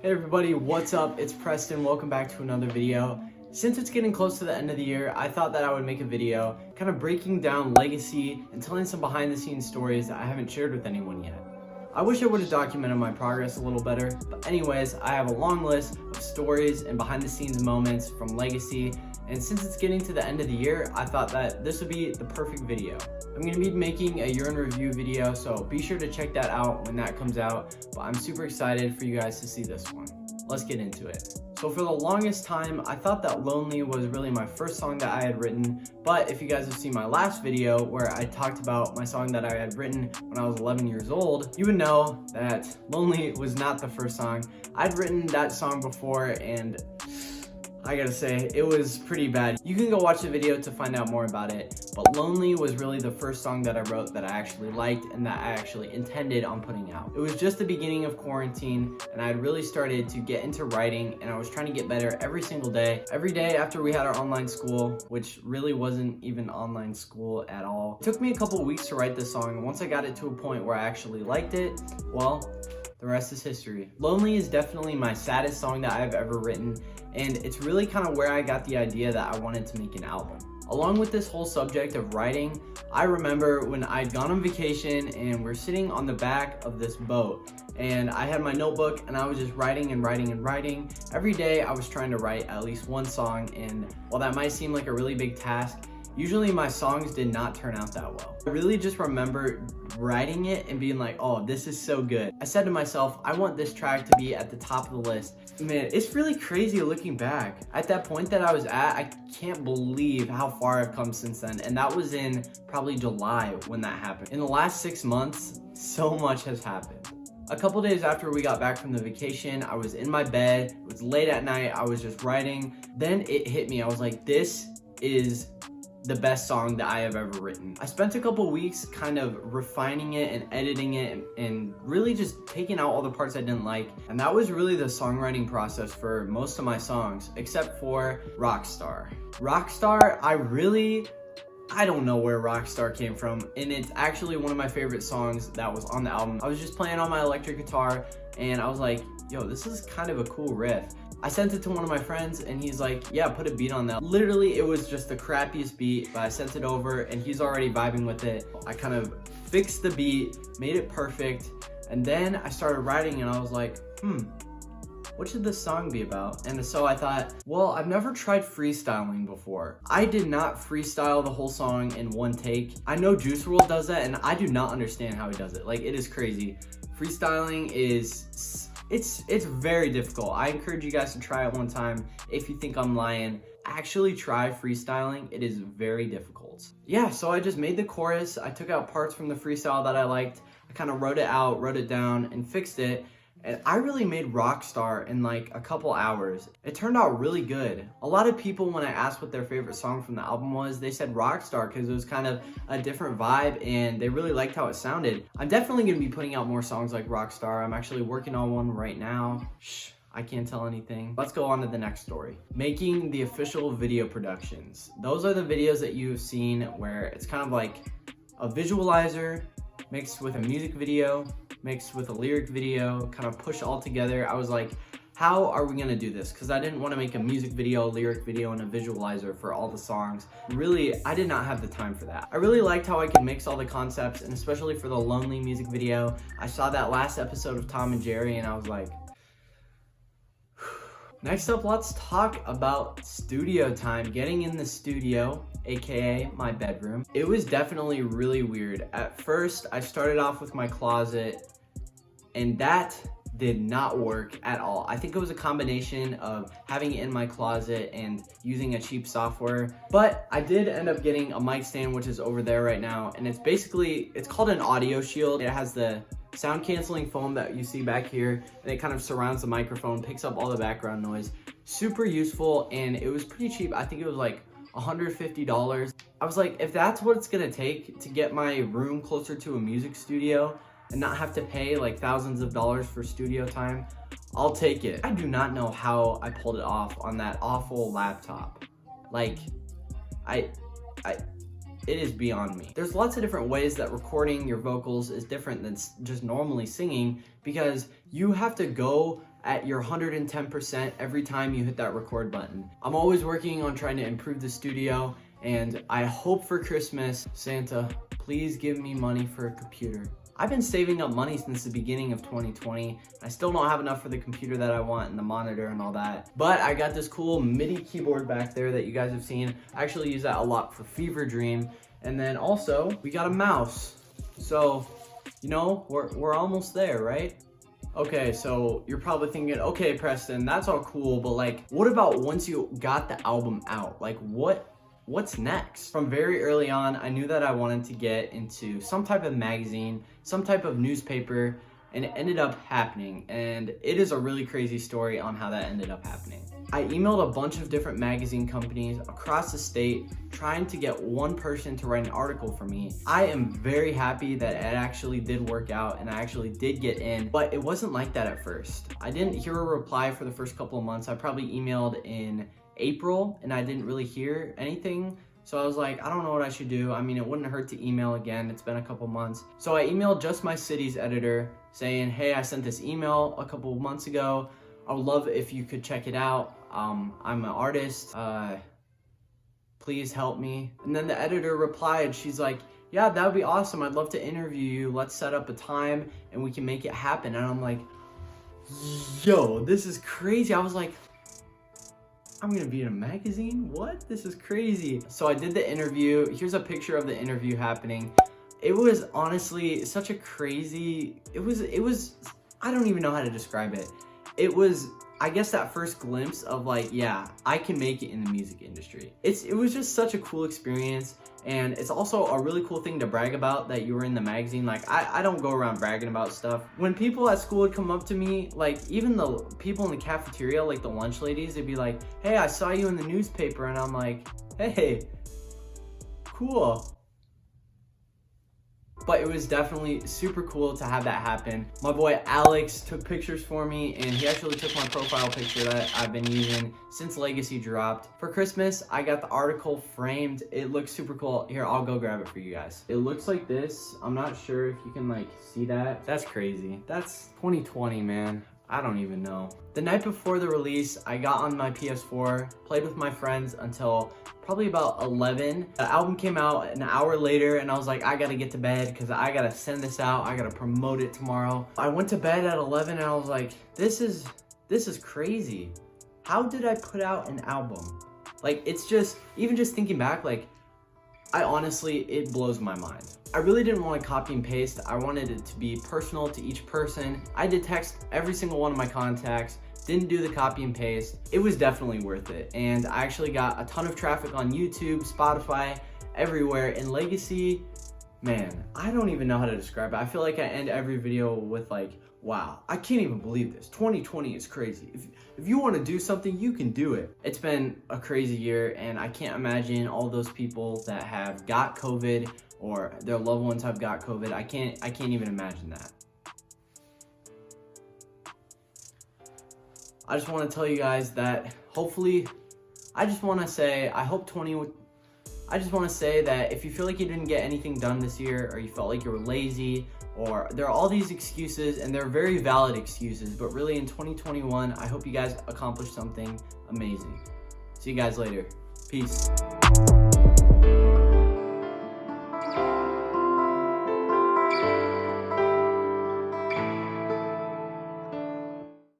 Hey everybody, what's up? It's Preston. Welcome back to another video. Since it's getting close to the end of the year, I thought that I would make a video kind of breaking down legacy and telling some behind the scenes stories that I haven't shared with anyone yet. I wish I would have documented my progress a little better, but anyways, I have a long list of stories and behind the scenes moments from legacy, and since it's getting to the end of the year, I thought that this would be the perfect video. I'm going to be making a year in review video, so be sure to check that out when that comes out, but I'm super excited for you guys to see this one. Let's get into it. So for the longest time, I thought that Lonely was really my first song that I had written, but if you guys have seen my last video where I talked about my song that I had written when I was 11 years old, you would know that Lonely was not the first song. I'd written that song before and I gotta say, it was pretty bad. You can go watch the video to find out more about it, but Lonely was really the first song that I wrote that I actually liked and that I actually intended on putting out. It was just the beginning of quarantine and I had really started to get into writing and I was trying to get better every single day. Every day after we had our online school, which really wasn't even online school at all. It took me a couple weeks to write this song, and once I got it to a point where I actually liked it, well, the rest is history. Lonely is definitely my saddest song that I've ever written, and it's really kind of where I got the idea that I wanted to make an album. Along with this whole subject of writing, I remember when I'd gone on vacation and we're sitting on the back of this boat, and I had my notebook and I was just writing and writing and writing. Every day I was trying to write at least one song, and while that might seem like a really big task, usually my songs did not turn out that well. I really just remember writing it and being like, oh, this is so good. I said to myself, I want this track to be at the top of the list. Man, it's really crazy looking back. At that point that I was at, I can't believe how far I've come since then. And that was in probably July when that happened. In the last 6 months, so much has happened. A couple days after we got back from the vacation, I was in my bed. It was late at night. I was just writing. Then it hit me. I was like, this is the best song that I have ever written. I spent a couple weeks kind of refining it and editing it and really just taking out all the parts I didn't like. And that was really the songwriting process for most of my songs, except for Rockstar. Rockstar, I don't know where Rockstar came from, and it's actually one of my favorite songs that was on the album. I was just playing on my electric guitar and I was like, yo, this is kind of a cool riff. I sent it to one of my friends and he's like, yeah, put a beat on that. Literally, it was just the crappiest beat, but I sent it over and he's already vibing with it. I kind of fixed the beat, made it perfect, and then I started writing and I was like, what should this song be about? And so I thought, well, I've never tried freestyling before. I did not freestyle the whole song in one take. I know Juice WRLD does that and I do not understand how he does it. Like, it is crazy. Freestyling is, it's very difficult. I encourage you guys to try it one time. If you think I'm lying, actually try freestyling. It is very difficult. Yeah, so I just made the chorus. I took out parts from the freestyle that I liked. I kind of wrote it out, wrote it down, and fixed it. And I really made Rockstar in like a couple hours. It turned out really good. A lot of people, when I asked what their favorite song from the album was, they said Rockstar because it was kind of a different vibe and they really liked how it sounded. I'm definitely going to be putting out more songs like Rockstar. I'm actually working on one right now. Shh, I can't tell anything. Let's go on to the next story. Making the official video productions. Those are the videos that you've seen where it's kind of like a visualizer mixed with a music video, mixed with a lyric video, kind of pushed all together. I was like, how are we gonna do this? Because I didn't want to make a music video, lyric video, and a visualizer for all the songs. Really, I did not have the time for that. I really liked how I could mix all the concepts, and especially for the Lonely music video. I saw that last episode of Tom and Jerry, and I was like, next up, let's talk about studio time. Getting in the studio, aka my bedroom. It was definitely really weird. At first, I started off with my closet, and that did not work at all. I think it was a combination of having it in my closet and using a cheap software, but I did end up getting a mic stand, which is over there right now, and it's called an audio shield. It has the sound canceling foam that you see back here, and it kind of surrounds the microphone, picks up all the background noise. Super useful, and it was pretty cheap. I think it was like $150. I was like, if that's what it's gonna take to get my room closer to a music studio and not have to pay like thousands of dollars for studio time, I'll take it. I do not know how I pulled it off on that awful laptop. Like, it is beyond me. There's lots of different ways that recording your vocals is different than just normally singing, because you have to go at your 110% every time you hit that record button. I'm always working on trying to improve the studio, and I hope for Christmas, Santa, please give me money for a computer. I've been saving up money since the beginning of 2020. I still don't have enough for the computer that I want and the monitor and all that. But I got this cool MIDI keyboard back there that you guys have seen. I actually use that a lot for Fever Dream. And then also, we got a mouse. So, you know, we're almost there, right? Okay, so you're probably thinking, okay, Preston, that's all cool, but like, what about once you got the album out? Like, what's next? From very early on, I knew that I wanted to get into some type of magazine, some type of newspaper, and it ended up happening. And it is a really crazy story on how that ended up happening. I emailed a bunch of different magazine companies across the state trying to get one person to write an article for me. I am very happy that it actually did work out and I actually did get in, but it wasn't like that at first. I didn't hear a reply for the first couple of months. I probably emailed in April and I didn't really hear anything. So I was like, I don't know what I should do. I mean, it wouldn't hurt to email again. It's been a couple months. So I emailed Just My City's editor saying, hey, I sent this email a couple months ago. I would love if you could check it out. I'm an artist. Please help me. And then the editor replied, she's like, yeah, that would be awesome. I'd love to interview you. Let's set up a time and we can make it happen. And I'm like, yo, this is crazy. I was like, I'm gonna be in a magazine? What? This is crazy. So I did the interview. Here's a picture of the interview happening. It was honestly such a crazy, it was, I don't even know how to describe it. It was, I guess, that first glimpse of like, yeah, I can make it in the music industry. It was just such a cool experience. And it's also a really cool thing to brag about that you were in the magazine. Like, I don't go around bragging about stuff. When people at school would come up to me, like even the people in the cafeteria, like the lunch ladies, they'd be like, hey, I saw you in the newspaper. And I'm like, hey, cool. But it was definitely super cool to have that happen. My boy Alex took pictures for me, and he actually took my profile picture that I've been using since Legacy dropped. For Christmas, I got the article framed. It looks super cool. Here, I'll go grab it for you guys. It looks like this. I'm not sure if you can like see that. That's crazy. That's 2020, man. I don't even know. The night before the release, I got on my PS4, played with my friends until probably about 11. The album came out an hour later and I was like, I gotta get to bed because I gotta send this out. I gotta promote it tomorrow. I went to bed at 11 and I was like, this is crazy. How did I put out an album? Like, it's just, even just thinking back, like, I honestly, it blows my mind. I really didn't want to copy and paste. I wanted it to be personal to each person. I did text every single one of my contacts, didn't do the copy and paste. It was definitely worth it. And I actually got a ton of traffic on YouTube, Spotify, everywhere. And Legacy, man, I don't even know how to describe it. I feel like I end every video with like, wow, I can't even believe this. 2020 is crazy. If you want to do something, you can do it. It's been a crazy year, and I can't imagine all those people that have got COVID or their loved ones have got COVID. I can't even imagine that. I just want to tell you guys that hopefully, I just want to say that if you feel like you didn't get anything done this year, or you felt like you were lazy, or there are all these excuses, and they're very valid excuses, but really in 2021, I hope you guys accomplish something amazing. See you guys later. Peace.